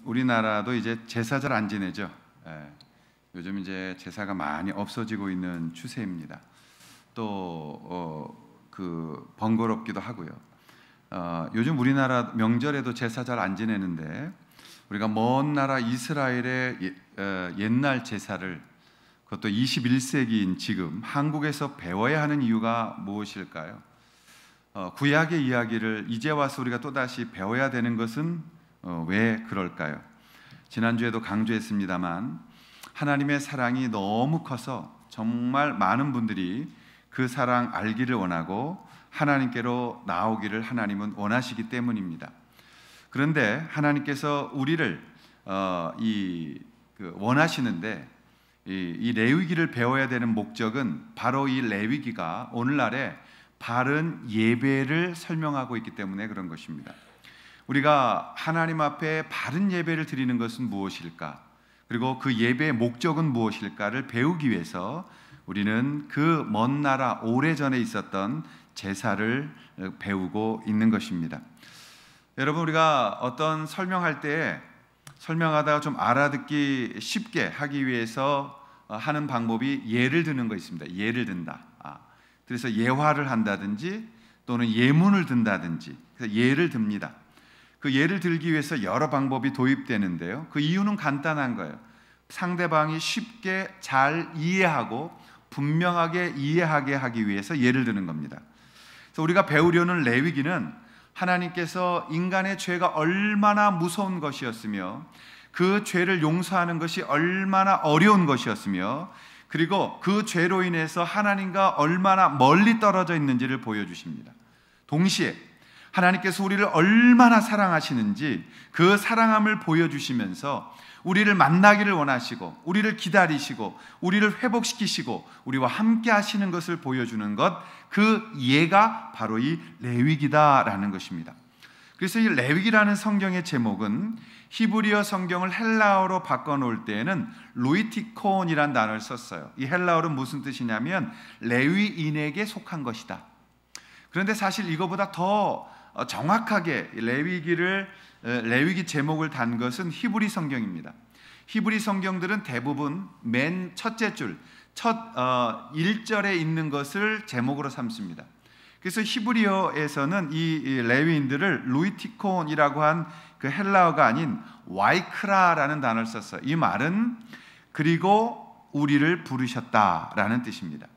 우리나라도 이제 제사 잘 안 지내죠. 요즘 이제 제사가 많이 없어지고 있는 추세입니다. 또 번거롭기도 하고요. 요즘 우리나라 명절에도 제사 잘 안 지내는데 우리가 먼 나라 이스라엘의 옛날 제사를, 그것도 21세기인 지금 한국에서 배워야 하는 이유가 무엇일까요? 구약의 이야기를 이제 와서 우리가 또다시 배워야 되는 것은 왜 그럴까요? 지난주에도 강조했습니다만 하나님의 사랑이 너무 커서 정말 많은 분들이 그 사랑 알기를 원하고 하나님께로 나오기를 하나님은 원하시기 때문입니다. 그런데 하나님께서 우리를 원하시는데 이 레위기를 배워야 되는 목적은 바로 이 레위기가 오늘날에 바른 예배를 설명하고 있기 때문에 그런 것입니다. 우리가 하나님 앞에 바른 예배를 드리는 것은 무엇일까? 그리고 그 예배의 목적은 무엇일까를 배우기 위해서 우리는 그 먼 나라 오래전에 있었던 제사를 배우고 있는 것입니다. 여러분, 우리가 어떤 설명할 때 설명하다가 좀 알아듣기 쉽게 하기 위해서 하는 방법이 예를 드는 거 있습니다. 예를 든다. 그래서 예화를 한다든지 또는 예문을 든다든지, 그래서 예를 듭니다. 그 예를 들기 위해서 여러 방법이 도입되는데요. 그 이유는 간단한 거예요. 상대방이 쉽게 잘 이해하고 분명하게 이해하게 하기 위해서 예를 드는 겁니다. 그래서 우리가 배우려는 레위기는 하나님께서 인간의 죄가 얼마나 무서운 것이었으며 그 죄를 용서하는 것이 얼마나 어려운 것이었으며 그리고 그 죄로 인해서 하나님과 얼마나 멀리 떨어져 있는지를 보여주십니다. 동시에 하나님께서 우리를 얼마나 사랑하시는지 그 사랑함을 보여주시면서 우리를 만나기를 원하시고 우리를 기다리시고 우리를 회복시키시고 우리와 함께 하시는 것을 보여주는 것, 그 예가 바로 이 레위기다라는 것입니다. 그래서 이 레위기라는 성경의 제목은 히브리어 성경을 헬라어로 바꿔놓을 때에는 루이티콘이라는 단어를 썼어요. 이 헬라어는 무슨 뜻이냐면 레위인에게 속한 것이다. 그런데 사실 이거보다 더 정확하게 레위기 제목을 단 것은 히브리 성경입니다. 히브리 성경들은 대부분 맨 첫째 줄, 첫 1절에 있는 것을 제목으로 삼습니다. 그래서 히브리어에서는 이 레위인들을 루이티콘이라고 한 그 헬라어가 아닌 와이크라라는 단어를 썼어요. 이 말은 그리고 우리를 부르셨다라는 뜻입니다.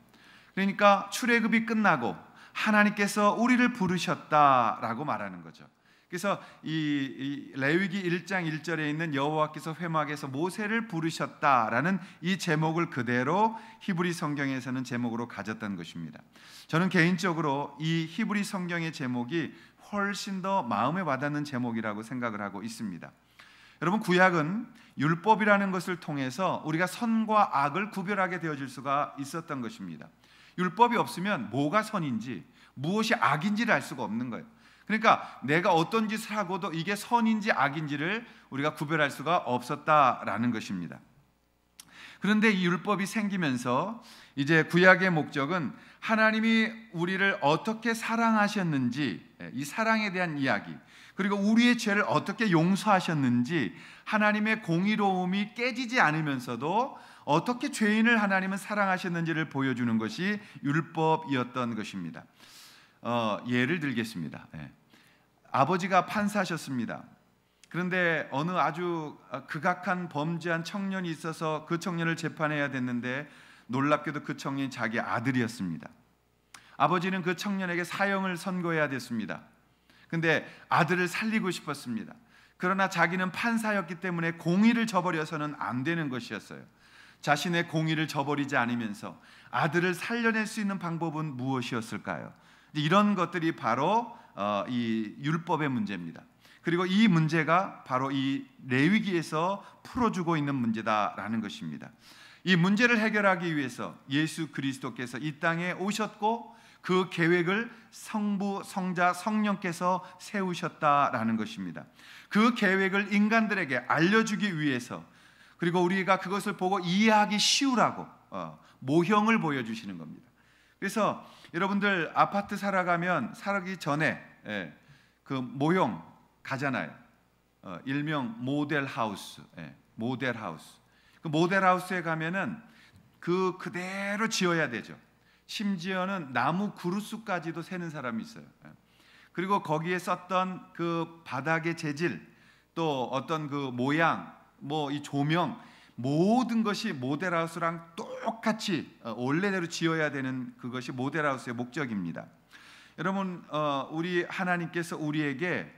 그러니까 출애굽이 끝나고 하나님께서 우리를 부르셨다라고 말하는 거죠. 그래서 이 레위기 1장 1절에 있는 여호와께서 회막에서 모세를 부르셨다라는 이 제목을 그대로 히브리 성경에서는 제목으로 가졌던 것입니다. 저는 개인적으로 이 히브리 성경의 제목이 훨씬 더 마음에 와닿는 제목이라고 생각을 하고 있습니다. 여러분, 구약은 율법이라는 것을 통해서 우리가 선과 악을 구별하게 되어질 수가 있었던 것입니다. 율법이 없으면 뭐가 선인지 무엇이 악인지를 알 수가 없는 거예요. 그러니까 내가 어떤 짓을 하고도 이게 선인지 악인지를 우리가 구별할 수가 없었다라는 것입니다. 그런데 이 율법이 생기면서 이제 구약의 목적은 하나님이 우리를 어떻게 사랑하셨는지, 이 사랑에 대한 이야기, 그리고 우리의 죄를 어떻게 용서하셨는지, 하나님의 공의로움이 깨지지 않으면서도 어떻게 죄인을 하나님은 사랑하셨는지를 보여주는 것이 율법이었던 것입니다. 예를 들겠습니다. 아버지가 판사셨습니다. 그런데 어느 아주 극악한 범죄한 청년이 있어서 그 청년을 재판해야 됐는데 놀랍게도 그 청년이 자기 아들이었습니다. 아버지는 그 청년에게 사형을 선고해야 됐습니다. 그런데 아들을 살리고 싶었습니다. 그러나 자기는 판사였기 때문에 공의를 저버려서는 안 되는 것이었어요. 자신의 공의를 저버리지 않으면서 아들을 살려낼 수 있는 방법은 무엇이었을까요? 이런 것들이 바로 이 율법의 문제입니다. 그리고 이 문제가 바로 이 레위기에서 풀어주고 있는 문제다라는 것입니다. 이 문제를 해결하기 위해서 예수 그리스도께서 이 땅에 오셨고 그 계획을 성부, 성자, 성령께서 세우셨다라는 것입니다. 그 계획을 인간들에게 알려주기 위해서, 그리고 우리가 그것을 보고 이해하기 쉬우라고 모형을 보여주시는 겁니다. 그래서 여러분들 아파트 살아가면 살기 전에 그 모형 가잖아요. 일명 모델 하우스, 모델 하우스. 그 모델 하우스에 가면은 그대로 지어야 되죠. 심지어는 나무 그루스까지도 세는 사람이 있어요. 그리고 거기에 썼던 그 바닥의 재질, 또 어떤 그 모양, 뭐 이 조명, 모든 것이 모델하우스랑 똑같이 원래대로 지어야 되는 그것이 모델하우스의 목적입니다. 여러분, 우리 하나님께서 우리에게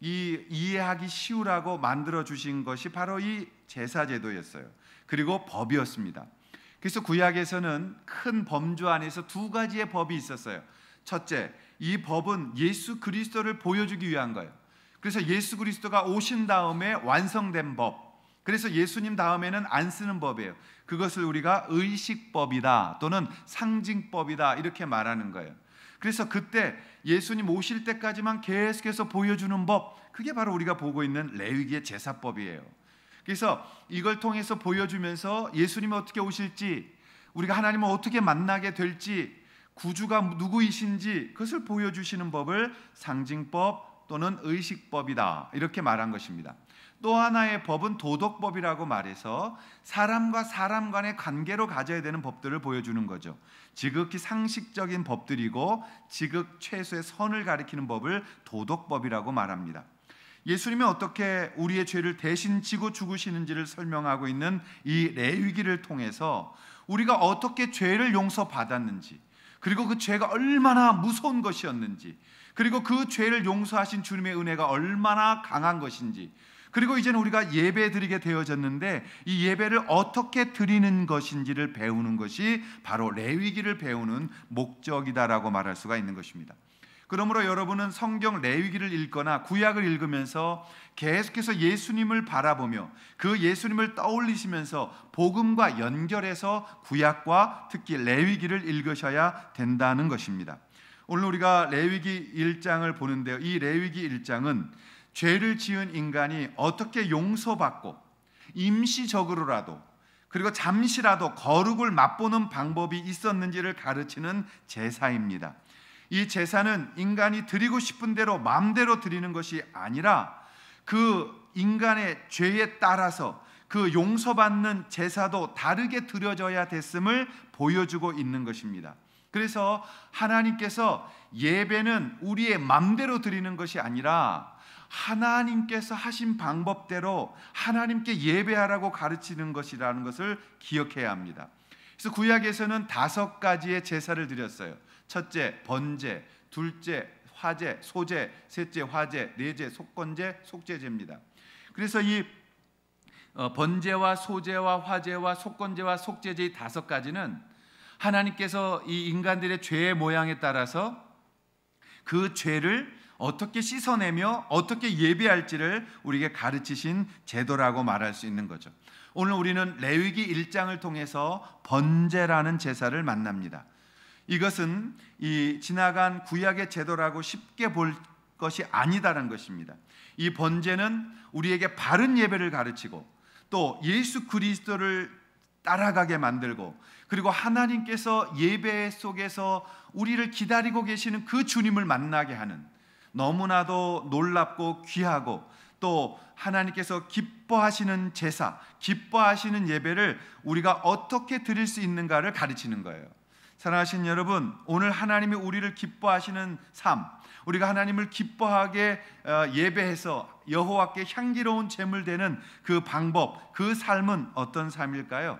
이 이해하기 쉬우라고 만들어 주신 것이 바로 이 제사제도였어요. 그리고 법이었습니다. 그래서 구약에서는 큰 범주 안에서 두 가지의 법이 있었어요. 첫째, 이 법은 예수 그리스도를 보여주기 위한 거예요. 그래서 예수 그리스도가 오신 다음에 완성된 법, 그래서 예수님 다음에는 안 쓰는 법이에요. 그것을 우리가 의식법이다 또는 상징법이다 이렇게 말하는 거예요. 그래서 그때 예수님 오실 때까지만 계속해서 보여주는 법, 그게 바로 우리가 보고 있는 레위기의 제사법이에요. 그래서 이걸 통해서 보여주면서 예수님이 어떻게 오실지, 우리가 하나님을 어떻게 만나게 될지, 구주가 누구이신지 그것을 보여주시는 법을 상징법 또는 의식법이다 이렇게 말한 것입니다. 또 하나의 법은 도덕법이라고 말해서 사람과 사람 간의 관계로 가져야 되는 법들을 보여주는 거죠. 지극히 상식적인 법들이고 지극 최소의 선을 가리키는 법을 도덕법이라고 말합니다. 예수님이 어떻게 우리의 죄를 대신 지고 죽으시는지를 설명하고 있는 이 레위기를 통해서 우리가 어떻게 죄를 용서받았는지, 그리고 그 죄가 얼마나 무서운 것이었는지, 그리고 그 죄를 용서하신 주님의 은혜가 얼마나 강한 것인지, 그리고 이제는 우리가 예배 드리게 되어졌는데 이 예배를 어떻게 드리는 것인지를 배우는 것이 바로 레위기를 배우는 목적이다라고 말할 수가 있는 것입니다. 그러므로 여러분은 성경 레위기를 읽거나 구약을 읽으면서 계속해서 예수님을 바라보며 그 예수님을 떠올리시면서 복음과 연결해서 구약과 특히 레위기를 읽으셔야 된다는 것입니다. 오늘 우리가 레위기 1장을 보는데요, 이 레위기 1장은 죄를 지은 인간이 어떻게 용서받고 임시적으로라도 그리고 잠시라도 거룩을 맛보는 방법이 있었는지를 가르치는 제사입니다. 이 제사는 인간이 드리고 싶은 대로 마음대로 드리는 것이 아니라 그 인간의 죄에 따라서 그 용서받는 제사도 다르게 드려져야 됐음을 보여주고 있는 것입니다. 그래서 하나님께서 예배는 우리의 마음대로 드리는 것이 아니라 하나님께서 하신 방법대로 하나님께 예배하라고 가르치는 것이라는 것을 기억해야 합니다. 그래서 구약에서는 5가지의 제사를 드렸어요. 첫째 번제, 둘째 화제, 소제, 셋째 화제, 넷째 속건제, 속죄제입니다. 그래서 이 번제와 소제와 화제와 속건제와 속죄제 이 5가지는 하나님께서 이 인간들의 죄의 모양에 따라서 그 죄를 어떻게 씻어내며 어떻게 예배할지를 우리에게 가르치신 제도라고 말할 수 있는 거죠. 오늘 우리는 레위기 1장을 통해서 번제라는 제사를 만납니다. 이것은 이 지나간 구약의 제도라고 쉽게 볼 것이 아니다라는 것입니다. 이 번제는 우리에게 바른 예배를 가르치고 또 예수 그리스도를 따라가게 만들고, 그리고 하나님께서 예배 속에서 우리를 기다리고 계시는 그 주님을 만나게 하는, 너무나도 놀랍고 귀하고 또 하나님께서 기뻐하시는 제사, 기뻐하시는 예배를 우리가 어떻게 드릴 수 있는가를 가르치는 거예요. 사랑하신 여러분, 오늘 하나님이 우리를 기뻐하시는 삶, 우리가 하나님을 기뻐하게 예배해서 여호와께 향기로운 제물 되는 그 방법, 그 삶은 어떤 삶일까요?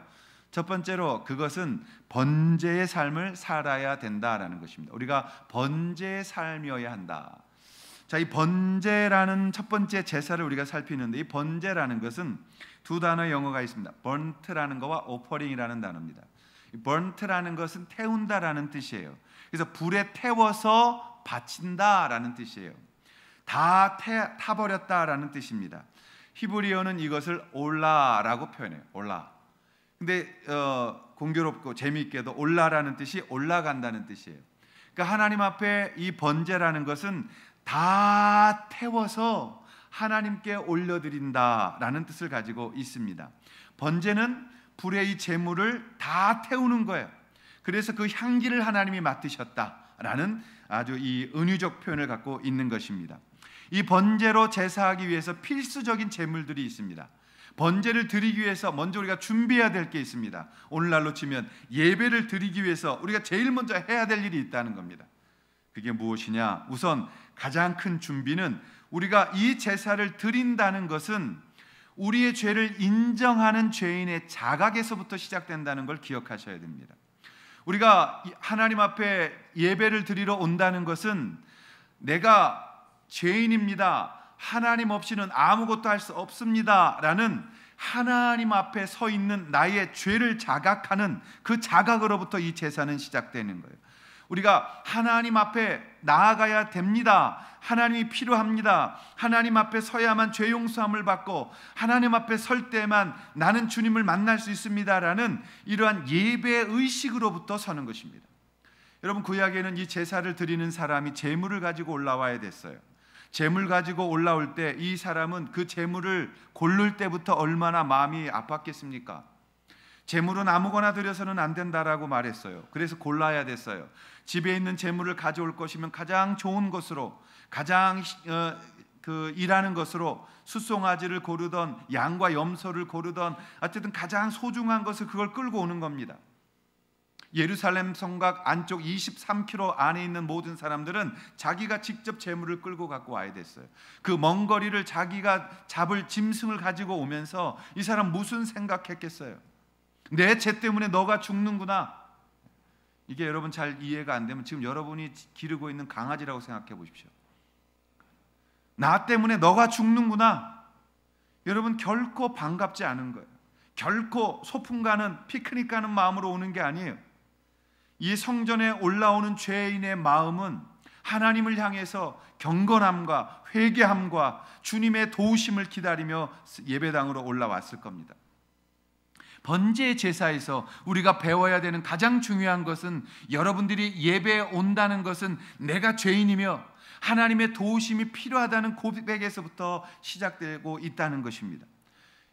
첫 번째로 그것은 번제의 삶을 살아야 된다라는 것입니다. 우리가 번제의 삶이어야 한다. 자, 이 번제라는 첫 번째 제사를 우리가 살피는데, 이 번제라는 것은 2단어의 영어가 있습니다. burnT라는 거와 offering이라는 단어입니다. burnT라는 것은 태운다라는 뜻이에요. 그래서 불에 태워서 바친다라는 뜻이에요. 다 타버렸다라는 뜻입니다. 히브리어는 이것을 올라라고 표현해요. 올라. 근데 공교롭고 재미있게도 올라라는 뜻이 올라간다는 뜻이에요. 그러니까 하나님 앞에 이 번제라는 것은 다 태워서 하나님께 올려드린다라는 뜻을 가지고 있습니다. 번제는 불의 이 제물을 다 태우는 거예요. 그래서 그 향기를 하나님이 맡으셨다라는 아주 이 은유적 표현을 갖고 있는 것입니다. 이 번제로 제사하기 위해서 필수적인 제물들이 있습니다. 번제를 드리기 위해서 먼저 우리가 준비해야 될 게 있습니다. 오늘날로 치면 예배를 드리기 위해서 우리가 제일 먼저 해야 될 일이 있다는 겁니다. 그게 무엇이냐? 우선 가장 큰 준비는 우리가 이 제사를 드린다는 것은 우리의 죄를 인정하는 죄인의 자각에서부터 시작된다는 걸 기억하셔야 됩니다. 우리가 하나님 앞에 예배를 드리러 온다는 것은 내가 죄인입니다, 하나님 없이는 아무것도 할 수 없습니다 라는 하나님 앞에 서 있는 나의 죄를 자각하는 그 자각으로부터 이 제사는 시작되는 거예요. 우리가 하나님 앞에 나아가야 됩니다, 하나님이 필요합니다, 하나님 앞에 서야만 죄 용서함을 받고 하나님 앞에 설 때만 나는 주님을 만날 수 있습니다라는 이러한 예배 의식으로부터 서는 것입니다. 여러분, 구약에는 이 제사를 드리는 사람이 제물을 가지고 올라와야 됐어요. 제물 가지고 올라올 때 이 사람은 그 제물을 고를 때부터 얼마나 마음이 아팠겠습니까? 제물은 아무거나 드려서는 안 된다라고 말했어요. 그래서 골라야 됐어요. 집에 있는 제물을 가져올 것이면 가장 좋은 것으로, 가장 일하는 것으로 숫송아지를 고르던 양과 염소를 고르던 어쨌든 가장 소중한 것을 그걸 끌고 오는 겁니다. 예루살렘 성곽 안쪽 23km 안에 있는 모든 사람들은 자기가 직접 제물을 끌고 갖고 와야 됐어요. 그 먼 거리를 자기가 잡을 짐승을 가지고 오면서 이 사람 무슨 생각했겠어요? 내 죄 때문에 너가 죽는구나. 이게 여러분 잘 이해가 안 되면 지금 여러분이 기르고 있는 강아지라고 생각해 보십시오. 나 때문에 너가 죽는구나. 여러분, 결코 반갑지 않은 거예요. 결코 소풍 가는, 피크닉 가는 마음으로 오는 게 아니에요. 이 성전에 올라오는 죄인의 마음은 하나님을 향해서 경건함과 회개함과 주님의 도우심을 기다리며 예배당으로 올라왔을 겁니다. 번제 제사에서 우리가 배워야 되는 가장 중요한 것은, 여러분들이 예배에 온다는 것은 내가 죄인이며 하나님의 도우심이 필요하다는 고백에서부터 시작되고 있다는 것입니다.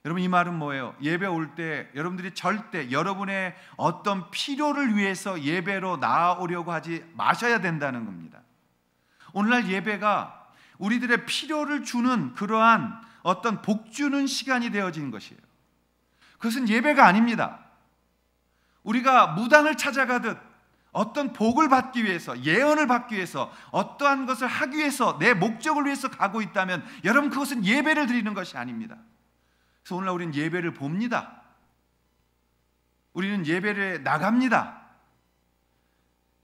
여러분, 이 말은 뭐예요? 예배 올 때 여러분들이 절대 여러분의 어떤 필요를 위해서 예배로 나아오려고 하지 마셔야 된다는 겁니다. 오늘날 예배가 우리들의 필요를 주는 그러한 어떤 복 주는 시간이 되어진 것이에요. 그것은 예배가 아닙니다. 우리가 무당을 찾아가듯 어떤 복을 받기 위해서, 예언을 받기 위해서, 어떠한 것을 하기 위해서 내 목적을 위해서 가고 있다면 여러분, 그것은 예배를 드리는 것이 아닙니다. 그래서 오늘날 우리는 예배를 봅니다. 우리는 예배를 나갑니다.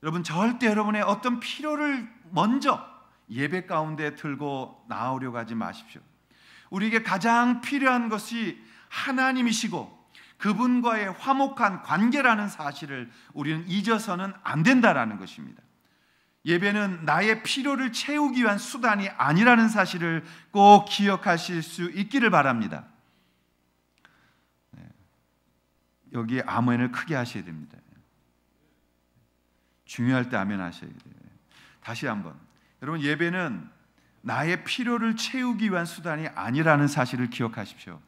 여러분, 절대 여러분의 어떤 필요를 먼저 예배 가운데 들고 나오려고 하지 마십시오. 우리에게 가장 필요한 것이 하나님이시고 그분과의 화목한 관계라는 사실을 우리는 잊어서는 안 된다라는 것입니다. 예배는 나의 필요를 채우기 위한 수단이 아니라는 사실을 꼭 기억하실 수 있기를 바랍니다. 여기에 아멘을 크게 하셔야 됩니다. 중요할 때 아멘 하셔야 돼요. 다시 한번, 여러분, 예배는 나의 필요를 채우기 위한 수단이 아니라는 사실을 기억하십시오.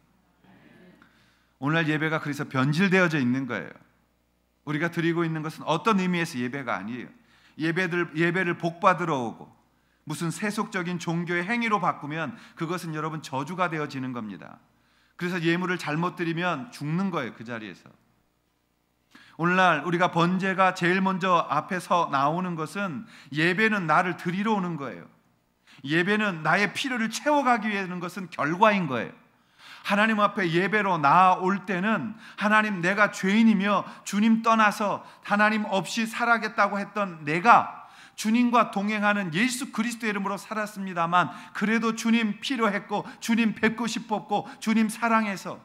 오늘날 예배가 그래서 변질되어져 있는 거예요. 우리가 드리고 있는 것은 어떤 의미에서 예배가 아니에요. 예배를 복받으러 오고 무슨 세속적인 종교의 행위로 바꾸면 그것은 여러분 저주가 되어지는 겁니다. 그래서 예물을 잘못 드리면 죽는 거예요, 그 자리에서. 오늘날 우리가 번제가 제일 먼저 앞에서 나오는 것은, 예배는 나를 드리러 오는 거예요. 예배는 나의 필요를 채워가기 위해 하는 것은 결과인 거예요. 하나님 앞에 예배로 나아올 때는, 하나님, 내가 죄인이며 주님 떠나서 하나님 없이 살아겠다고 했던 내가 주님과 동행하는 예수 그리스도의 이름으로 살았습니다만, 그래도 주님 필요했고 주님 뵙고 싶었고 주님 사랑해서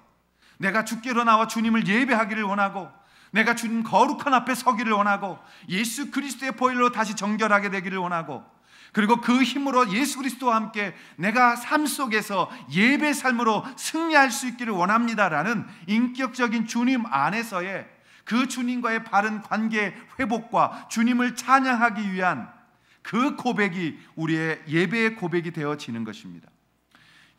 내가 주께로 나와 주님을 예배하기를 원하고, 내가 주님 거룩한 앞에 서기를 원하고, 예수 그리스도의 보혈로 다시 정결하게 되기를 원하고, 그리고 그 힘으로 예수 그리스도와 함께 내가 삶 속에서 예배 삶으로 승리할 수 있기를 원합니다라는 인격적인 주님 안에서의 그 주님과의 바른 관계 회복과 주님을 찬양하기 위한 그 고백이 우리의 예배의 고백이 되어지는 것입니다.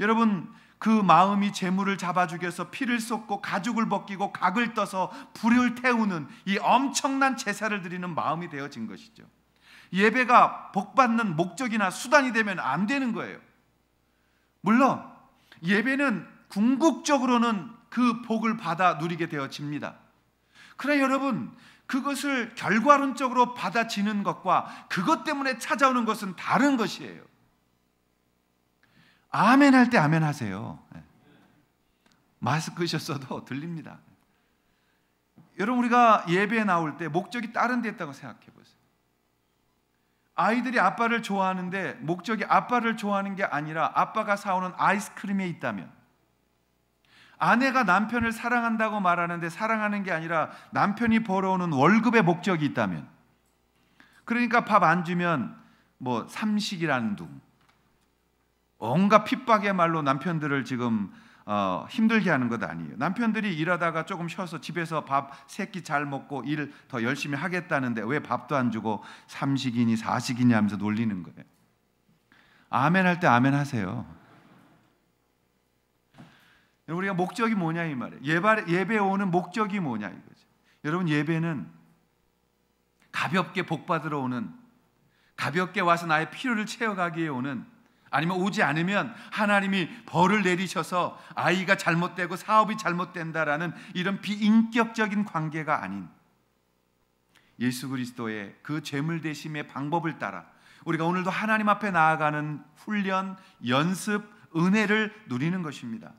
여러분, 그 마음이 재물을 잡아 죽여서 피를 쏟고 가죽을 벗기고 각을 떠서 불을 태우는 이 엄청난 제사를 드리는 마음이 되어진 것이죠. 예배가 복받는 목적이나 수단이 되면 안 되는 거예요. 물론 예배는 궁극적으로는 그 복을 받아 누리게 되어집니다. 그러나 여러분, 그것을 결과론적으로 받아지는 것과 그것 때문에 찾아오는 것은 다른 것이에요. 아멘 할 때 아멘 하세요. 마스크셨어도 들립니다. 여러분, 우리가 예배에 나올 때 목적이 다른 데 있다고 생각해 보세요. 아이들이 아빠를 좋아하는데 목적이 아빠를 좋아하는 게 아니라 아빠가 사오는 아이스크림에 있다면, 아내가 남편을 사랑한다고 말하는데 사랑하는 게 아니라 남편이 벌어오는 월급의 목적이 있다면, 그러니까 밥 안 주면 뭐 삼식이라는 둥, 온갖 핍박의 말로 남편들을 지금 힘들게 하는 것 아니에요. 남편들이 일하다가 조금 쉬어서 집에서 밥 3끼 잘 먹고 일 더 열심히 하겠다는데 왜 밥도 안 주고 삼식이니 사식이니 하면서 놀리는 거예요. 아멘 할 때 아멘 하세요. 우리가 목적이 뭐냐 이 말이에요. 예배에 오는 목적이 뭐냐 이거죠. 여러분, 예배는 가볍게 복 받으러 오는, 가볍게 와서 나의 필요를 채워가기에 오는, 아니면 오지 않으면 하나님이 벌을 내리셔서 아이가 잘못되고 사업이 잘못된다라는 이런 비인격적인 관계가 아닌 예수 그리스도의 그 죄물 대심의 방법을 따라 우리가 오늘도 하나님 앞에 나아가는 훈련, 연습, 은혜를 누리는 것입니다.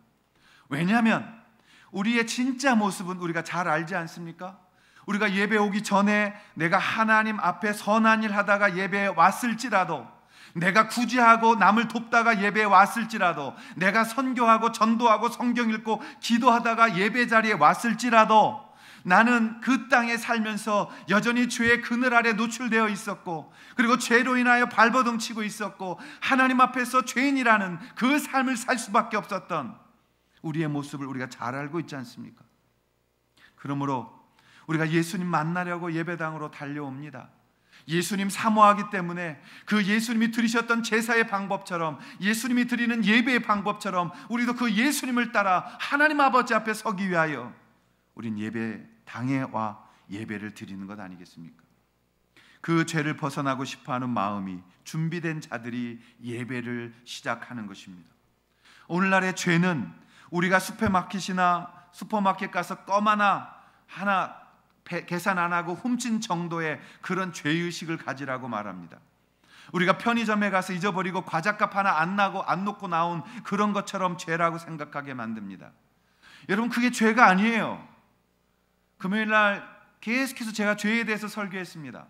왜냐하면 우리의 진짜 모습은 우리가 잘 알지 않습니까? 우리가 예배 오기 전에 내가 하나님 앞에 선한 일 하다가 예배에 왔을지라도, 내가 구제하고 남을 돕다가 예배에 왔을지라도, 내가 선교하고 전도하고 성경 읽고 기도하다가 예배 자리에 왔을지라도, 나는 그 땅에 살면서 여전히 죄의 그늘 아래 노출되어 있었고, 그리고 죄로 인하여 발버둥 치고 있었고, 하나님 앞에서 죄인이라는 그 삶을 살 수밖에 없었던 우리의 모습을 우리가 잘 알고 있지 않습니까? 그러므로 우리가 예수님 만나려고 예배당으로 달려옵니다. 예수님 사모하기 때문에 그 예수님이 드리셨던 제사의 방법처럼, 예수님이 드리는 예배의 방법처럼 우리도 그 예수님을 따라 하나님 아버지 앞에 서기 위하여 우린 예배당에 와 예배를 드리는 것 아니겠습니까? 그 죄를 벗어나고 싶어하는 마음이 준비된 자들이 예배를 시작하는 것입니다. 오늘날의 죄는 우리가 슈퍼마켓 가서 껌 하나 계산 안 하고 훔친 정도의 그런 죄의식을 가지라고 말합니다. 우리가 편의점에 가서 잊어버리고 과자값 하나 안 놓고 나온 그런 것처럼 죄라고 생각하게 만듭니다. 여러분, 그게 죄가 아니에요. 금요일날 계속해서 제가 죄에 대해서 설교했습니다.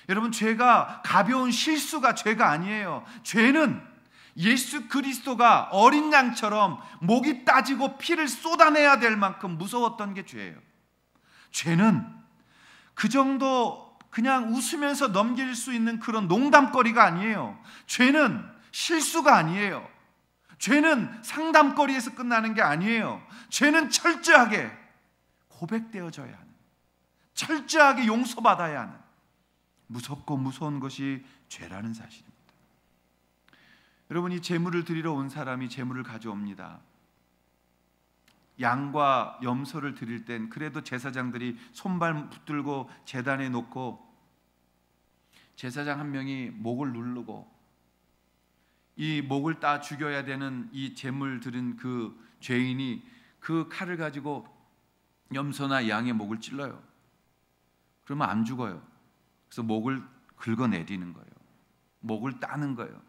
여러분, 죄가 가벼운 실수가 죄가 아니에요. 죄는 예수 그리스도가 어린 양처럼 목이 따지고 피를 쏟아내야 될 만큼 무서웠던 게 죄예요. 죄는 그 정도 그냥 웃으면서 넘길 수 있는 그런 농담거리가 아니에요. 죄는 실수가 아니에요. 죄는 상담거리에서 끝나는 게 아니에요. 죄는 철저하게 고백되어져야 하는, 철저하게 용서받아야 하는 무섭고 무서운 것이 죄라는 사실입니다. 여러분이 제물을 드리러 온 사람이 제물을 가져옵니다. 양과 염소를 드릴 땐 그래도 제사장들이 손발 붙들고 제단에 놓고 제사장 한 명이 목을 누르고 이 목을 따 죽여야 되는 이 제물 드린 그 죄인이 그 칼을 가지고 염소나 양의 목을 찔러요. 그러면 안 죽어요. 그래서 목을 긁어내리는 거예요. 목을 따는 거예요.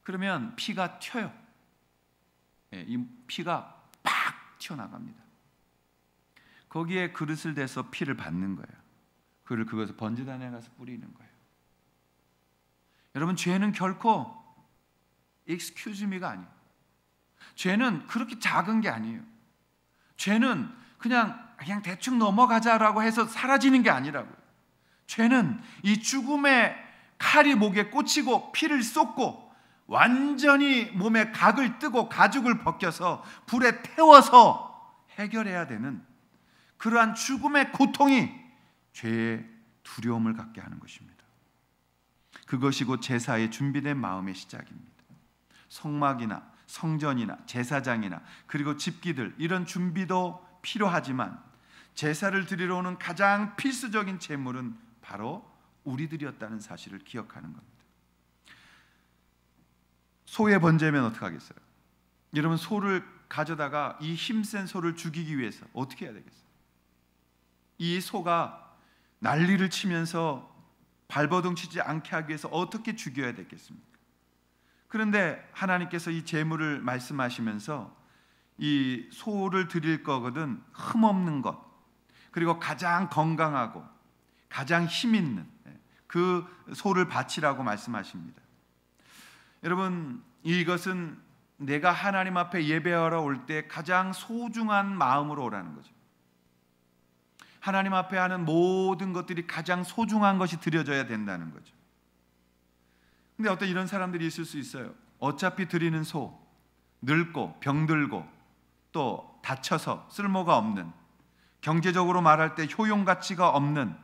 그러면 피가 튀어요. 이 피가 팍 튀어나갑니다. 거기에 그릇을 대서 피를 받는 거예요. 그를 그것을 번제단에 가서 뿌리는 거예요. 여러분, 죄는 결코 excuse me가 아니에요. 죄는 그렇게 작은 게 아니에요. 죄는 그냥 대충 넘어가자라고 해서 사라지는 게 아니라고요. 죄는 이 죽음의 칼이 목에 꽂히고 피를 쏟고 완전히 몸에 각을 뜨고 가죽을 벗겨서 불에 태워서 해결해야 되는 그러한 죽음의 고통이 죄의 두려움을 갖게 하는 것입니다. 그것이 곧 제사의 준비된 마음의 시작입니다. 성막이나 성전이나 제사장이나 그리고 집기들, 이런 준비도 필요하지만 제사를 드리러 오는 가장 필수적인 제물은 바로 우리들이었다는 사실을 기억하는 겁니다. 소의 번제면 어떡하겠어요? 여러분, 소를 가져다가 이 힘센 소를 죽이기 위해서 어떻게 해야 되겠어요? 이 소가 난리를 치면서 발버둥 치지 않게 하기 위해서 어떻게 죽여야 되겠습니까? 그런데 하나님께서 이 제물을 말씀하시면서 이 소를 드릴 거거든 흠없는 것, 그리고 가장 건강하고 가장 힘 있는 그 소를 바치라고 말씀하십니다. 여러분, 이것은 내가 하나님 앞에 예배하러 올 때 가장 소중한 마음으로 오라는 거죠. 하나님 앞에 하는 모든 것들이 가장 소중한 것이 드려져야 된다는 거죠. 근데 어떤 이런 사람들이 있을 수 있어요. 어차피 드리는 소, 늙고 병들고 또 다쳐서 쓸모가 없는, 경제적으로 말할 때 효용 가치가 없는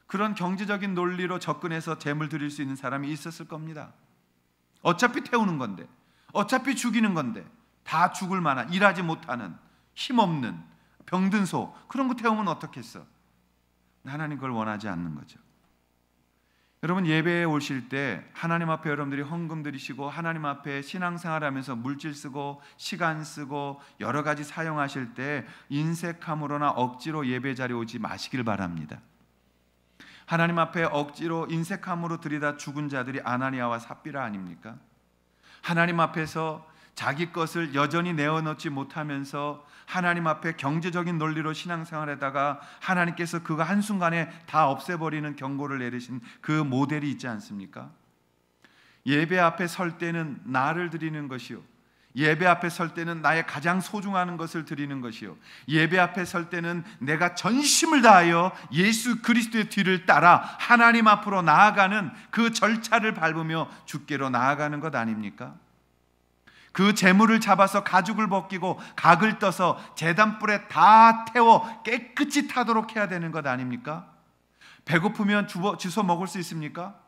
그런 경제적인 논리로 접근해서 제물 드릴 수 있는 사람이 있었을 겁니다. 어차피 태우는 건데, 어차피 죽이는 건데, 다 죽을 만한, 일하지 못하는, 힘없는, 병든 소, 그런 거 태우면 어떻겠어? 하나님 그걸 원하지 않는 거죠. 여러분, 예배에 오실 때 하나님 앞에 여러분들이 헌금 드리시고 하나님 앞에 신앙생활하면서 물질 쓰고 시간 쓰고 여러 가지 사용하실 때 인색함으로나 억지로 예배 자리에 오지 마시길 바랍니다. 하나님 앞에 억지로 인색함으로 드리다 죽은 자들이 아나니아와 삽비라 아닙니까? 하나님 앞에서 자기 것을 여전히 내어놓지 못하면서 하나님 앞에 경제적인 논리로 신앙생활에다가 하나님께서 그거 한순간에 다 없애버리는 경고를 내리신 그 모델이 있지 않습니까? 예배 앞에 설 때는 나를 드리는 것이요, 예배 앞에 설 때는 나의 가장 소중한 것을 드리는 것이요, 예배 앞에 설 때는 내가 전심을 다하여 예수 그리스도의 뒤를 따라 하나님 앞으로 나아가는 그 절차를 밟으며 주께로 나아가는 것 아닙니까? 그 재물을 잡아서 가죽을 벗기고 각을 떠서 제단불에 다 태워 깨끗이 타도록 해야 되는 것 아닙니까? 배고프면 주워 먹을 수 있습니까?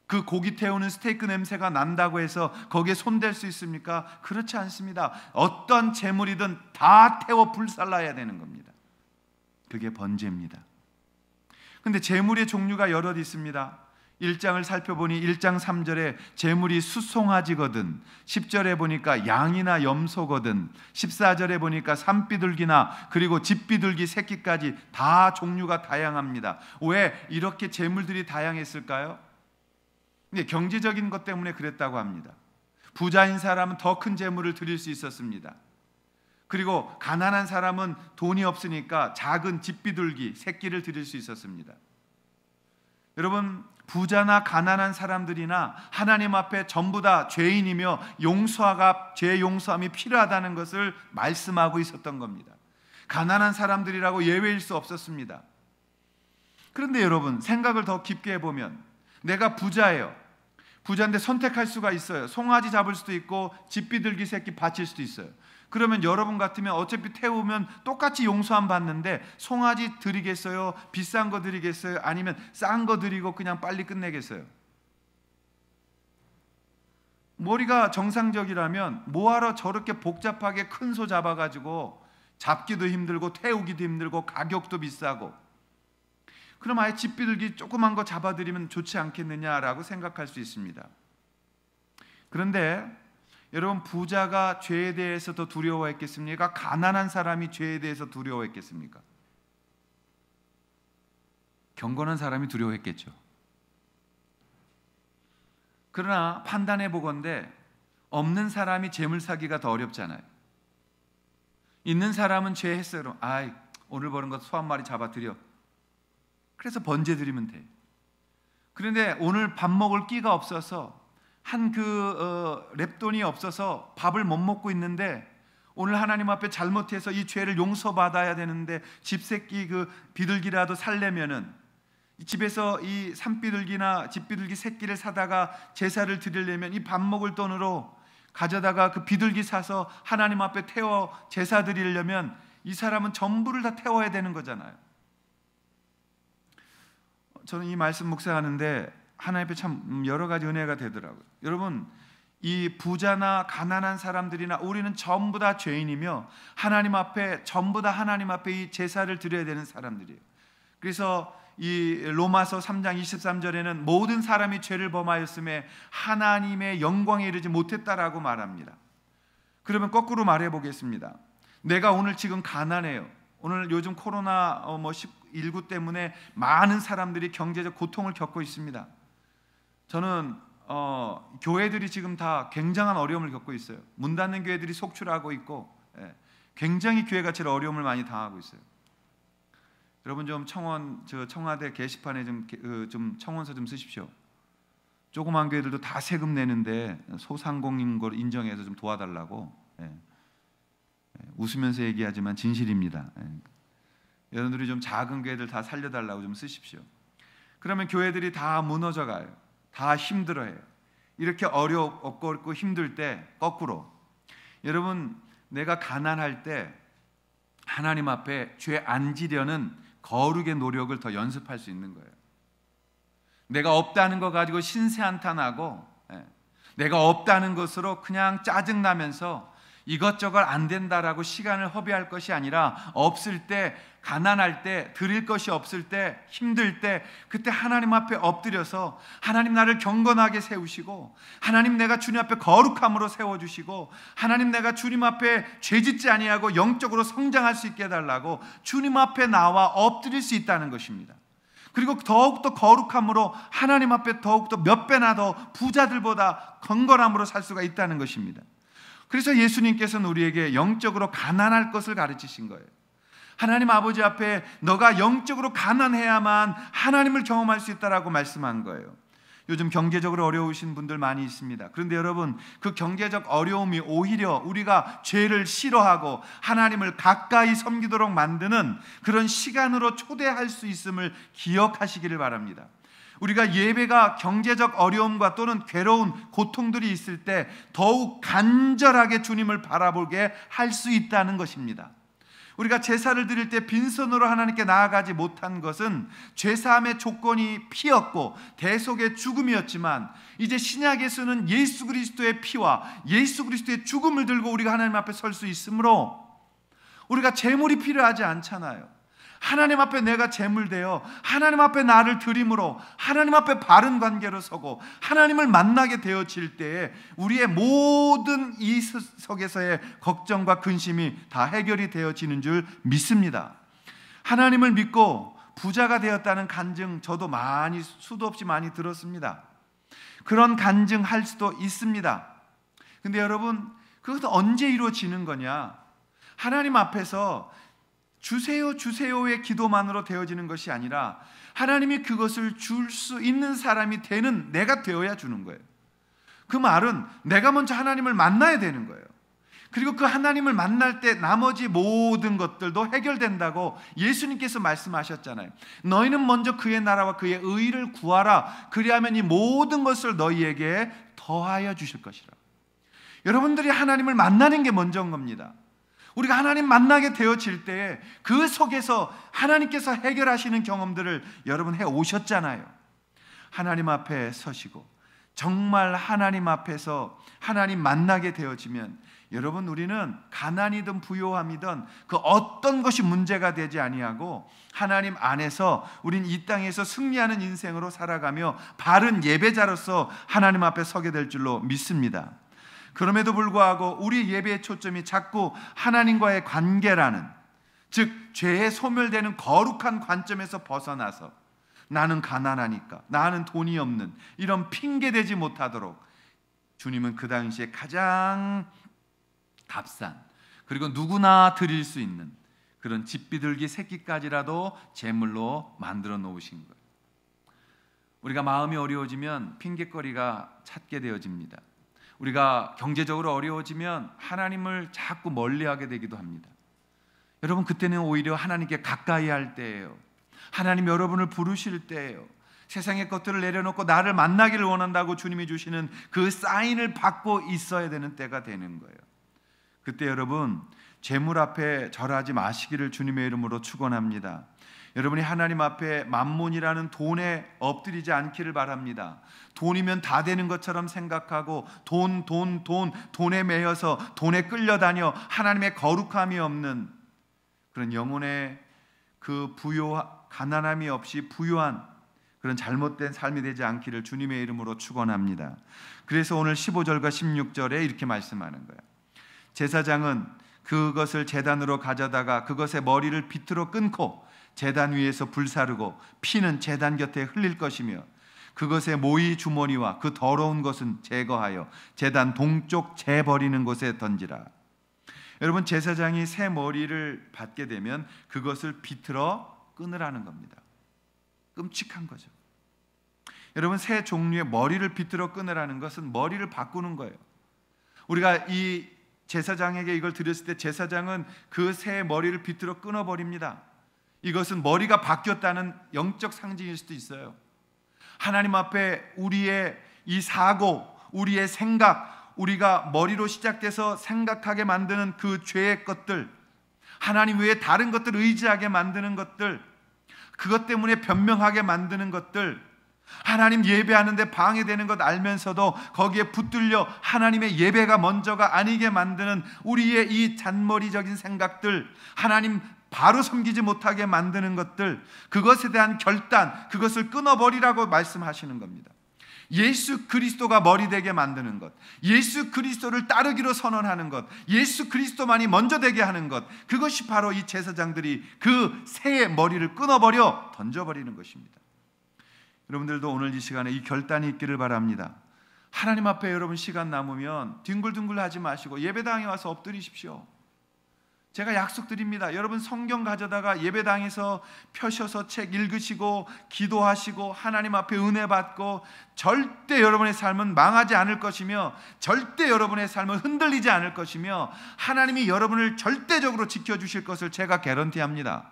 그 고기 태우는 스테이크 냄새가 난다고 해서 거기에 손댈 수 있습니까? 그렇지 않습니다. 어떤 재물이든 다 태워 불살라야 되는 겁니다. 그게 번제입니다. 근데 재물의 종류가 여럿 있습니다. 1장을 살펴보니 1장 3절에 재물이 수송아지거든, 10절에 보니까 양이나 염소거든, 14절에 보니까 산비둘기나 그리고 집비둘기 새끼까지 다 종류가 다양합니다. 왜 이렇게 재물들이 다양했을까요? 근데 경제적인 것 때문에 그랬다고 합니다. 부자인 사람은 더 큰 재물을 드릴 수 있었습니다. 그리고 가난한 사람은 돈이 없으니까 작은 집비둘기 새끼를 드릴 수 있었습니다. 여러분, 부자나 가난한 사람들이나 하나님 앞에 전부 다 죄인이며 죄 용서함이 필요하다는 것을 말씀하고 있었던 겁니다. 가난한 사람들이라고 예외일 수 없었습니다. 그런데 여러분, 생각을 더 깊게 해보면 내가 부자예요. 부자인데 선택할 수가 있어요. 송아지 잡을 수도 있고 집비둘기 새끼 바칠 수도 있어요. 그러면 여러분 같으면 어차피 태우면 똑같이 용서함 받는데 송아지 드리겠어요? 비싼 거 드리겠어요? 아니면 싼 거 드리고 그냥 빨리 끝내겠어요? 머리가 정상적이라면 뭐하러 저렇게 복잡하게 큰 소 잡아가지고 잡기도 힘들고 태우기도 힘들고 가격도 비싸고, 그럼 아예 집비둘기 조그만 거 잡아드리면 좋지 않겠느냐라고 생각할 수 있습니다. 그런데 여러분, 부자가 죄에 대해서 더 두려워했겠습니까? 가난한 사람이 죄에 대해서 두려워했겠습니까? 경건한 사람이 두려워했겠죠. 그러나 판단해 보건대 없는 사람이 재물 사기가 더 어렵잖아요. 있는 사람은 죄 했어요. 오늘 버는 것 소 한 마리 잡아드려. 그래서 번제 드리면 돼. 그런데 오늘 밥 먹을 끼가 없어서 랩돈이 없어서 밥을 못 먹고 있는데 오늘 하나님 앞에 잘못해서 이 죄를 용서받아야 되는데 집새끼 비둘기라도 살려면은 집에서 이 산비둘기나 집비둘기 새끼를 사다가 제사를 드리려면 이 밥 먹을 돈으로 가져다가 그 비둘기 사서 하나님 앞에 태워 제사 드리려면 이 사람은 전부를 다 태워야 되는 거잖아요. 저는 이 말씀 묵상하는데 하나님 앞에 참 여러 가지 은혜가 되더라고요. 여러분, 이 부자나 가난한 사람들이나 우리는 전부 다 죄인이며 전부 다 하나님 앞에 이 제사를 드려야 되는 사람들이에요. 그래서 이 로마서 3장 23절에는 모든 사람이 죄를 범하였음에 하나님의 영광에 이르지 못했다라고 말합니다. 그러면 거꾸로 말해 보겠습니다. 내가 오늘 지금 가난해요. 오늘 요즘 코로나 19 때문에 많은 사람들이 경제적 고통을 겪고 있습니다. 저는 교회들이 지금 다 굉장한 어려움을 겪고 있어요. 문 닫는 교회들이 속출하고 있고, 굉장히 교회가 제일 어려움을 많이 당하고 있어요. 여러분 좀 청와대 게시판에 좀 청원서 좀 쓰십시오. 조그만 교회들도 다 세금 내는데 소상공인 걸 인정해서 좀 도와달라고. 웃으면서 얘기하지만 진실입니다. 여러분들이 좀 작은 교회들 다 살려달라고 좀 쓰십시오. 그러면 교회들이 다 무너져가요. 다 힘들어해요. 이렇게 어렵고 힘들 때 거꾸로, 여러분 내가 가난할 때 하나님 앞에 죄 안 지려는 거룩의 노력을 더 연습할 수 있는 거예요. 내가 없다는 거 가지고 신세한탄하고, 내가 없다는 것으로 그냥 짜증나면서 이것저것 안 된다라고 시간을 허비할 것이 아니라, 없을 때, 가난할 때, 드릴 것이 없을 때, 힘들 때, 그때 하나님 앞에 엎드려서 하나님 나를 경건하게 세우시고, 하나님 내가 주님 앞에 거룩함으로 세워주시고, 하나님 내가 주님 앞에 죄짓지 아니하고 영적으로 성장할 수 있게 해달라고 주님 앞에 나와 엎드릴 수 있다는 것입니다. 그리고 더욱더 거룩함으로 하나님 앞에 더욱더 몇 배나 더 부자들보다 건건함으로 살 수가 있다는 것입니다. 그래서 예수님께서는 우리에게 영적으로 가난할 것을 가르치신 거예요. 하나님 아버지 앞에 너가 영적으로 가난해야만 하나님을 경험할 수 있다라고 말씀한 거예요. 요즘 경제적으로 어려우신 분들 많이 있습니다. 그런데 여러분, 그 경제적 어려움이 오히려 우리가 죄를 싫어하고 하나님을 가까이 섬기도록 만드는 그런 시간으로 초대할 수 있음을 기억하시기를 바랍니다. 우리가 예배가 경제적 어려움과 또는 괴로운 고통들이 있을 때 더욱 간절하게 주님을 바라보게 할 수 있다는 것입니다. 우리가 제사를 드릴 때 빈손으로 하나님께 나아가지 못한 것은 죄사함의 조건이 피였고 대속의 죽음이었지만, 이제 신약에서는 예수 그리스도의 피와 예수 그리스도의 죽음을 들고 우리가 하나님 앞에 설 수 있으므로 우리가 제물이 필요하지 않잖아요. 하나님 앞에 내가 제물되어 하나님 앞에 나를 드림으로 하나님 앞에 바른 관계로 서고 하나님을 만나게 되어질 때에 우리의 모든 이 속에서의 걱정과 근심이 다 해결이 되어지는 줄 믿습니다. 하나님을 믿고 부자가 되었다는 간증 저도 수도 없이 많이 들었습니다. 그런 간증할 수도 있습니다. 근데 여러분, 그것은 언제 이루어지는 거냐? 하나님 앞에서 주세요 주세요의 기도만으로 되어지는 것이 아니라 하나님이 그것을 줄 수 있는 사람이 되는 내가 되어야 주는 거예요. 그 말은 내가 먼저 하나님을 만나야 되는 거예요. 그리고 그 하나님을 만날 때 나머지 모든 것들도 해결된다고 예수님께서 말씀하셨잖아요. 너희는 먼저 그의 나라와 그의 의를 구하라. 그리하면 이 모든 것을 너희에게 더하여 주실 것이라. 여러분들이 하나님을 만나는 게 먼저인 겁니다. 우리가 하나님 만나게 되어질 때에 그 속에서 하나님께서 해결하시는 경험들을 여러분 해 오셨잖아요. 하나님 앞에 서시고 정말 하나님 앞에서 하나님 만나게 되어지면 여러분, 우리는 가난이든 부요함이든 그 어떤 것이 문제가 되지 아니하고 하나님 안에서 우린 이 땅에서 승리하는 인생으로 살아가며 바른 예배자로서 하나님 앞에 서게 될 줄로 믿습니다. 그럼에도 불구하고 우리 예배의 초점이 자꾸 하나님과의 관계라는, 즉 죄에 소멸되는 거룩한 관점에서 벗어나서 나는 가난하니까, 나는 돈이 없는, 이런 핑계대지 못하도록 주님은 그 당시에 가장 값싼, 그리고 누구나 드릴 수 있는 그런 집비둘기 새끼까지라도 제물로 만들어 놓으신 거예요. 우리가 마음이 어려워지면 핑계거리가 찾게 되어집니다. 우리가 경제적으로 어려워지면 하나님을 자꾸 멀리하게 되기도 합니다. 여러분, 그때는 오히려 하나님께 가까이 할 때예요. 하나님 여러분을 부르실 때예요. 세상의 것들을 내려놓고 나를 만나기를 원한다고 주님이 주시는 그 사인을 받고 있어야 되는 때가 되는 거예요. 그때 여러분, 재물 앞에 절하지 마시기를 주님의 이름으로 축원합니다. 여러분이 하나님 앞에 만몬이라는 돈에 엎드리지 않기를 바랍니다. 돈이면 다 되는 것처럼 생각하고 돈에 매여서 돈에 끌려다녀 하나님의 거룩함이 없는 그런 영혼의 그 가난함이 없이 부유한 그런 잘못된 삶이 되지 않기를 주님의 이름으로 축원합니다. 그래서 오늘 15절과 16절에 이렇게 말씀하는 거예요. 제사장은 그것을 제단으로 가져다가 그것의 머리를 비틀어 끊고 제단 위에서 불사르고 피는 제단 곁에 흘릴 것이며 그것의 모이 주머니와 그 더러운 것은 제거하여 제단 동쪽 재버리는 곳에 던지라. 여러분, 제사장이 새 머리를 받게 되면 그것을 비틀어 끊으라는 겁니다. 끔찍한 거죠. 여러분, 새 종류의 머리를 비틀어 끊으라는 것은 머리를 바꾸는 거예요. 우리가 이 제사장에게 이걸 드렸을 때 제사장은 그 새 머리를 비틀어 끊어버립니다. 이것은 머리가 바뀌었다는 영적 상징일 수도 있어요. 하나님 앞에 우리의 이 사고, 우리의 생각, 우리가 머리로 시작돼서 생각하게 만드는 그 죄의 것들, 하나님 외에 다른 것들을 의지하게 만드는 것들, 그것 때문에 변명하게 만드는 것들, 하나님 예배하는데 방해되는 것 알면서도 거기에 붙들려 하나님의 예배가 먼저가 아니게 만드는 우리의 이 잔머리적인 생각들, 하나님 바로 섬기지 못하게 만드는 것들, 그것에 대한 결단, 그것을 끊어버리라고 말씀하시는 겁니다. 예수 그리스도가 머리 되게 만드는 것, 예수 그리스도를 따르기로 선언하는 것, 예수 그리스도만이 먼저 되게 하는 것, 그것이 바로 이 제사장들이 그 새의 머리를 끊어버려 던져버리는 것입니다. 여러분들도 오늘 이 시간에 이 결단이 있기를 바랍니다. 하나님 앞에 여러분 시간 남으면 뒹굴뒹굴 하지 마시고 예배당에 와서 엎드리십시오. 제가 약속드립니다. 여러분 성경 가져다가 예배당에서 펴셔서 책 읽으시고 기도하시고 하나님 앞에 은혜 받고 절대 여러분의 삶은 망하지 않을 것이며 절대 여러분의 삶은 흔들리지 않을 것이며 하나님이 여러분을 절대적으로 지켜주실 것을 제가 개런티합니다.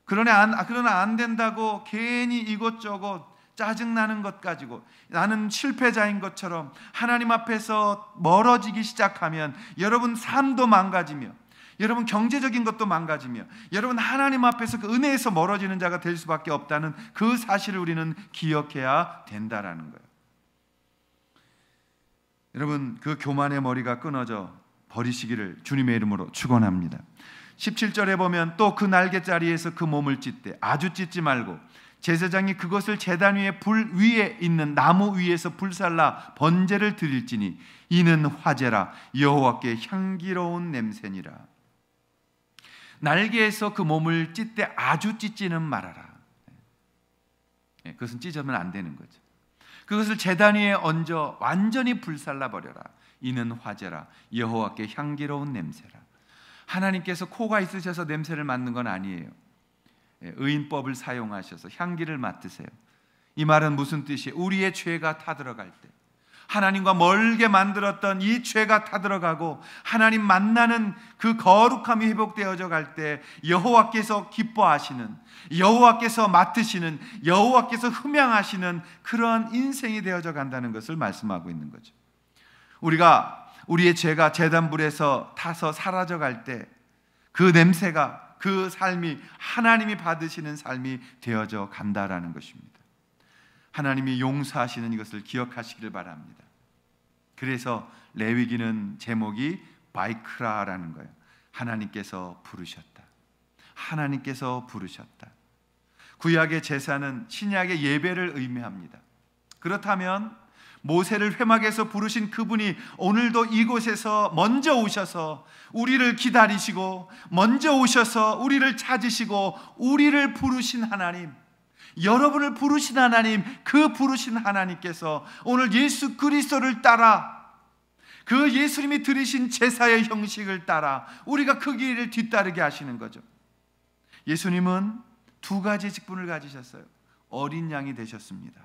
그러나 안 된다고 괜히 이것저것 짜증나는 것 가지고 나는 실패자인 것처럼 하나님 앞에서 멀어지기 시작하면 여러분 삶도 망가지며 여러분 경제적인 것도 망가지며 여러분 하나님 앞에서 그 은혜에서 멀어지는 자가 될 수밖에 없다는 그 사실을 우리는 기억해야 된다라는 거예요. 여러분, 그 교만의 머리가 끊어져 버리시기를 주님의 이름으로 축원합니다. 17절에 보면 또 그 날개자리에서 그 몸을 찢되 아주 찢지 말고 제사장이 그것을 제단 위에 불 위에 있는 나무 위에서 불살라 번제를 드릴지니 이는 화제라 여호와께 향기로운 냄새니라. 날개에서 그 몸을 찢되 아주 찢지는 말아라. 그것은 찢으면 안 되는 거죠. 그것을 제단 위에 얹어 완전히 불살라 버려라. 이는 화제라 여호와께 향기로운 냄새라. 하나님께서 코가 있으셔서 냄새를 맡는 건 아니에요. 의인법을 사용하셔서 향기를 맡으세요. 이 말은 무슨 뜻이에요? 우리의 죄가 타들어갈 때 하나님과 멀게 만들었던 이 죄가 타들어가고 하나님 만나는 그 거룩함이 회복되어져 갈 때 여호와께서 기뻐하시는, 여호와께서 맡으시는, 여호와께서 흠양하시는 그러한 인생이 되어져 간다는 것을 말씀하고 있는 거죠. 우리의 죄가 제단불에서 타서 사라져 갈 때 그 냄새가, 그 삶이 하나님이 받으시는 삶이 되어져 간다라는 것입니다. 하나님이 용서하시는 이것을 기억하시기를 바랍니다. 그래서 레위기는 제목이 바이크라라는 거예요. 하나님께서 부르셨다. 하나님께서 부르셨다. 구약의 제사는 신약의 예배를 의미합니다. 그렇다면 모세를 회막에서 부르신 그분이 오늘도 이곳에서 먼저 오셔서 우리를 기다리시고 먼저 오셔서 우리를 찾으시고 우리를 부르신 하나님, 여러분을 부르신 하나님, 그 부르신 하나님께서 오늘 예수 그리스도를 따라 그 예수님이 들이신 제사의 형식을 따라 우리가 그 길을 뒤따르게 하시는 거죠. 예수님은 두 가지 직분을 가지셨어요. 어린 양이 되셨습니다.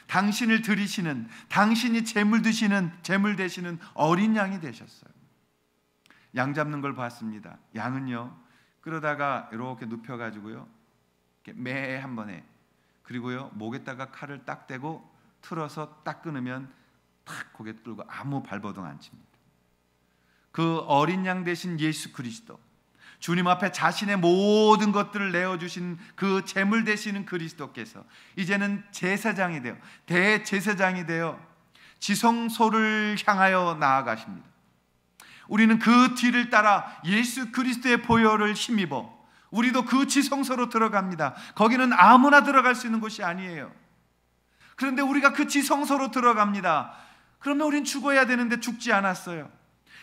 당신을 들이시는, 당신이 제물 되시는 어린 양이 되셨어요. 양 잡는 걸 봤습니다. 양은요, 끌어다가 이렇게 눕혀가지고요, 매 한 번에, 그리고요 목에다가 칼을 딱 대고 틀어서 딱 끊으면 탁 고개 끌고 아무 발버둥 안 칩니다. 그 어린 양 되신 예수 그리스도, 주님 앞에 자신의 모든 것들을 내어주신 그 제물 되시는 그리스도께서 이제는 제사장이 되어, 대제사장이 되어 지성소를 향하여 나아가십니다. 우리는 그 뒤를 따라 예수 그리스도의 보혈을 힘입어 우리도 그 지성소로 들어갑니다. 거기는 아무나 들어갈 수 있는 곳이 아니에요. 그런데 우리가 그 지성소로 들어갑니다. 그러면 우린 죽어야 되는데 죽지 않았어요.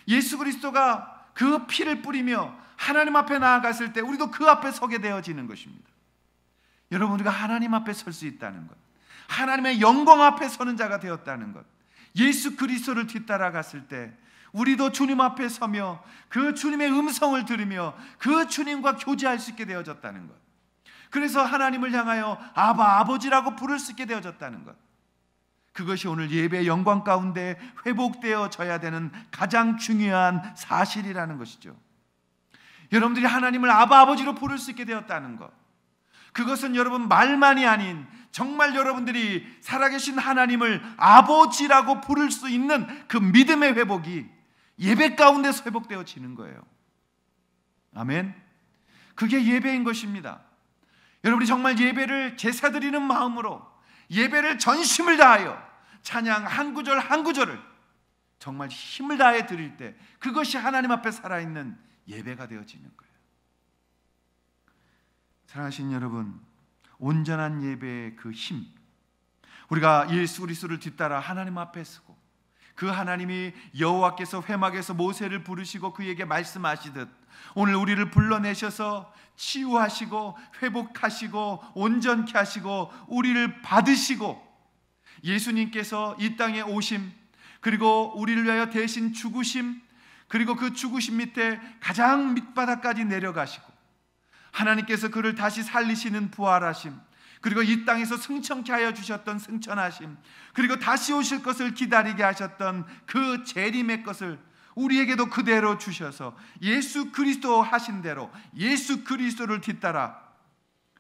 예수 그리스도가 그 피를 뿌리며 하나님 앞에 나아갔을 때 우리도 그 앞에 서게 되어지는 것입니다. 여러분, 우리가 하나님 앞에 설 수 있다는 것, 하나님의 영광 앞에 서는 자가 되었다는 것, 예수 그리스도를 뒤따라갔을 때 우리도 주님 앞에 서며 그 주님의 음성을 들으며 그 주님과 교제할 수 있게 되어졌다는 것, 그래서 하나님을 향하여 아바, 아버지라고 부를 수 있게 되어졌다는 것, 그것이 오늘 예배의 영광 가운데 회복되어져야 되는 가장 중요한 사실이라는 것이죠. 여러분들이 하나님을 아바, 아버지로 부를 수 있게 되었다는 것, 그것은 여러분 말만이 아닌 정말 여러분들이 살아계신 하나님을 아버지라고 부를 수 있는 그 믿음의 회복이 예배 가운데서 회복되어지는 거예요. 아멘. 그게 예배인 것입니다. 여러분이 정말 예배를 제사드리는 마음으로, 예배를 전심을 다하여 찬양 한 구절 한 구절을 정말 힘을 다해 드릴 때 그것이 하나님 앞에 살아있는 예배가 되어지는 거예요. 사랑하신 여러분, 온전한 예배의 그 힘, 우리가 예수 그리스도를 뒤따라 하나님 앞에 서고 그 하나님이 여호와께서 회막에서 모세를 부르시고 그에게 말씀하시듯 오늘 우리를 불러내셔서 치유하시고 회복하시고 온전케 하시고 우리를 받으시고 예수님께서 이 땅에 오심, 그리고 우리를 위하여 대신 죽으심, 그리고 그 죽으심 밑에 가장 밑바닥까지 내려가시고 하나님께서 그를 다시 살리시는 부활하심, 그리고 이 땅에서 승천케 하여 주셨던 승천하심, 그리고 다시 오실 것을 기다리게 하셨던 그 재림의 것을 우리에게도 그대로 주셔서 예수 그리스도 하신 대로 예수 그리스도를 뒤따라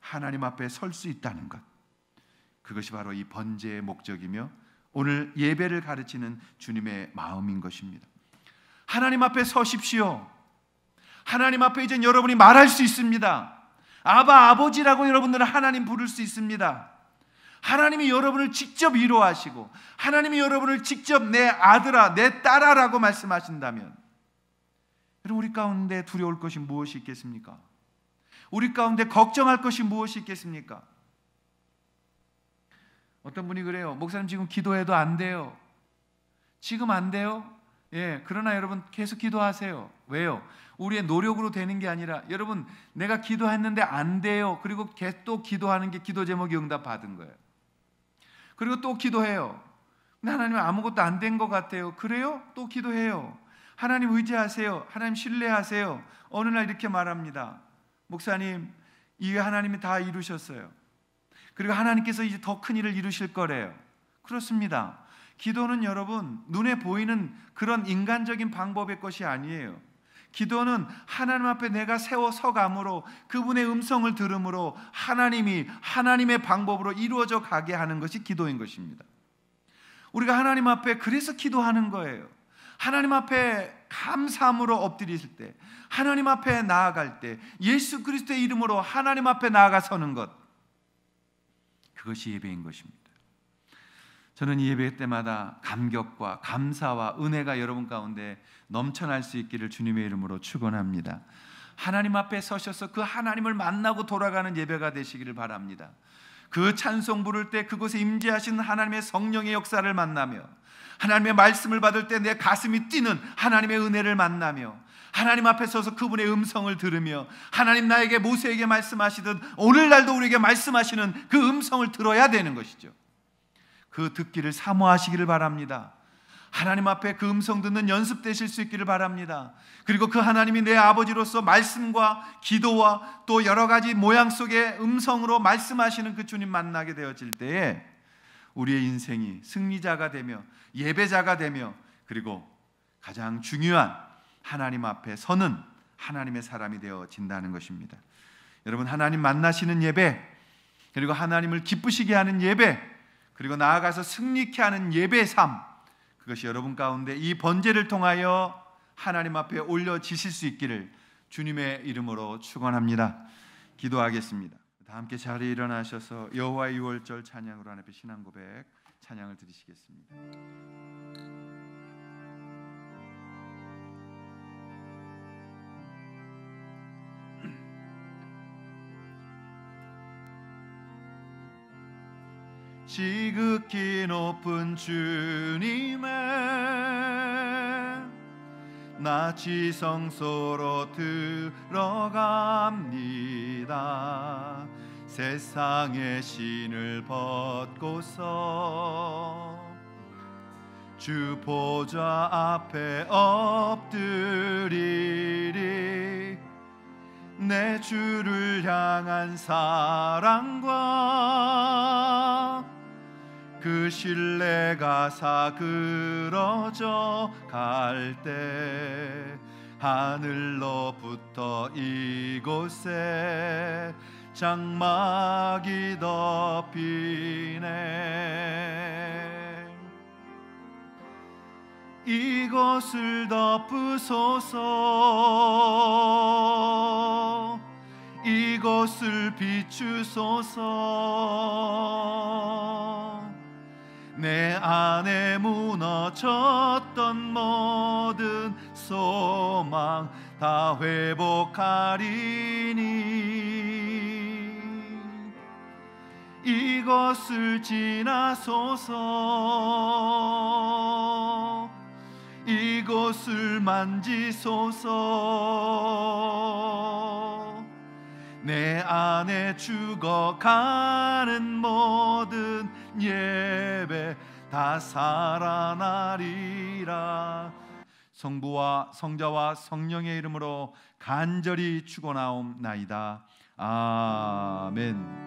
하나님 앞에 설 수 있다는 것, 그것이 바로 이 번제의 목적이며 오늘 예배를 가르치는 주님의 마음인 것입니다. 하나님 앞에 서십시오. 하나님 앞에 이제 여러분이 말할 수 있습니다. 아바, 아버지라고 여러분들은 하나님 부를 수 있습니다. 하나님이 여러분을 직접 위로하시고 하나님이 여러분을 직접 내 아들아, 내 딸아라고 말씀하신다면 여러분, 우리 가운데 두려울 것이 무엇이 있겠습니까? 우리 가운데 걱정할 것이 무엇이 있겠습니까? 어떤 분이 그래요. 목사님, 지금 기도해도 안 돼요. 지금 안 돼요? 예, 그러나 여러분 계속 기도하세요. 왜요? 우리의 노력으로 되는 게 아니라, 여러분, 내가 기도했는데 안 돼요. 그리고 또 기도하는 게 기도 제목이 응답 받은 거예요. 그리고 또 기도해요. 근데 하나님 아무것도 안 된 것 같아요. 그래요? 또 기도해요. 하나님 의지하세요. 하나님 신뢰하세요. 어느 날 이렇게 말합니다. 목사님, 이게 하나님이 다 이루셨어요. 그리고 하나님께서 이제 더 큰 일을 이루실 거래요. 그렇습니다. 기도는 여러분 눈에 보이는 그런 인간적인 방법의 것이 아니에요. 기도는 하나님 앞에 내가 세워 서감으로 그분의 음성을 들음으로 하나님이 하나님의 방법으로 이루어져 가게 하는 것이 기도인 것입니다. 우리가 하나님 앞에 그래서 기도하는 거예요. 하나님 앞에 감사함으로 엎드리실 때, 하나님 앞에 나아갈 때, 예수 그리스도의 이름으로 하나님 앞에 나아가 서는 것, 그것이 예배인 것입니다. 저는 이 예배 때마다 감격과 감사와 은혜가 여러분 가운데 넘쳐날 수 있기를 주님의 이름으로 축원합니다. 하나님 앞에 서셔서 그 하나님을 만나고 돌아가는 예배가 되시기를 바랍니다. 그 찬송 부를 때 그곳에 임재하신 하나님의 성령의 역사를 만나며, 하나님의 말씀을 받을 때 내 가슴이 뛰는 하나님의 은혜를 만나며, 하나님 앞에 서서 그분의 음성을 들으며, 하나님 나에게 모세에게 말씀하시듯 오늘날도 우리에게 말씀하시는 그 음성을 들어야 되는 것이죠. 그 듣기를 사모하시기를 바랍니다. 하나님 앞에 그 음성 듣는 연습되실 수 있기를 바랍니다. 그리고 그 하나님이 내 아버지로서 말씀과 기도와 또 여러 가지 모양 속의 음성으로 말씀하시는 그 주님 만나게 되어질 때에 우리의 인생이 승리자가 되며 예배자가 되며, 그리고 가장 중요한 하나님 앞에 서는 하나님의 사람이 되어진다는 것입니다. 여러분, 하나님 만나시는 예배, 그리고 하나님을 기쁘시게 하는 예배, 그리고 나아가서 승리케 하는 예배의 삶, 그것이 여러분 가운데 이 번제를 통하여 하나님 앞에 올려지실 수 있기를 주님의 이름으로 축원합니다. 기도하겠습니다. 다 함께 자리에 일어나셔서 여호와의 유월절 찬양으로 하나님께 신앙 고백 찬양을 드리시겠습니다. 지극히 높은 주님의 나 지성소로 들어갑니다. 세상의 신을 벗고서 주 보좌 앞에 엎드리리. 내 주를 향한 사랑과 그 신뢰가 사그러져 갈 때 하늘로부터 이곳에 장막이 덮이네. 이곳을 덮으소서. 이곳을 비추소서. 내 안에 무너졌던 모든 소망 다 회복하리니 이곳을 지나소서. 이곳을 만지소서. 내 안에 죽어가는 모든 예배 다 살아나리라. 성부와 성자와 성령의 이름으로 간절히 축원하옵나이다. 아멘.